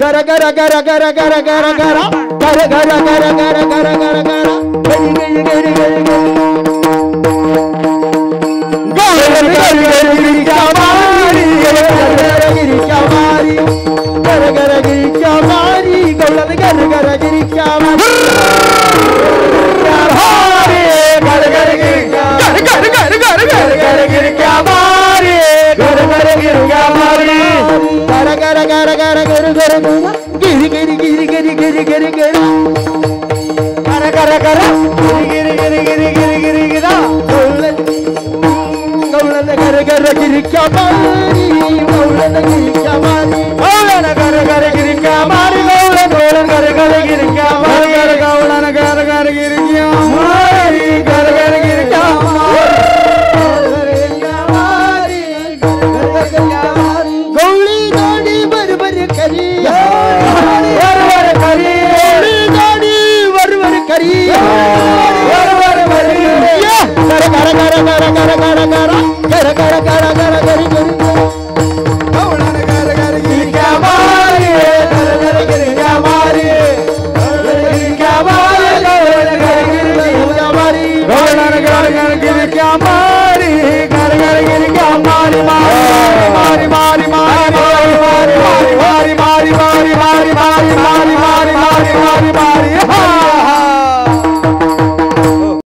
ಗರ ಗರ ಗರ ಗರ ಗರ ಗರ ಗರ ಗರ ಗರ ಗರ ಗರ ಗರ ಗರ ಗರ ಗರಿ ಗರಿ ಗರಿ ಗರಿ ಗರಿ ಗರಿ ಗರಿ ಗರಿ ಚಾಮಾರಿ ಗರ ಗರ ಗಿರಿ ಚಾಮಾರಿ ಗರ ಗರ ಗಿರಿ ಚಾಮಾರಿ ಗೌಳನ ಗರ ಗರ ಗಿರಿ ಚಾಮಾರಿ ಗರ ಗರ ಗಿರಿ ಗರ ಗರ ಗರ ಗರ ಗರ ಗರ ಗಿರಿ ಚಾಮಾರಿ ಗರ ಗರ ಗಿರಿ ಚಾಮಾರಿ ಗರ ಗರ ಗರ ಗರ ಗರ ಗರ ಗಿರಿ ಗಿರಿ ಗಿರಿ ಗಿರಿ ಗಿರಿ ಗಿರಿ ಗಿರಿ ಗರ ಗರ ಗರ ಗಿರಿ ಗಿರಿ ಗಿರಿ ಗಿರಿ ಗಿರಿ ಗಿರ ಗೌಳನ ಗರ ಗರ ಗಿರಿ ಚಾಮಾರಿ ಗೌಳನ ಗಿರಿ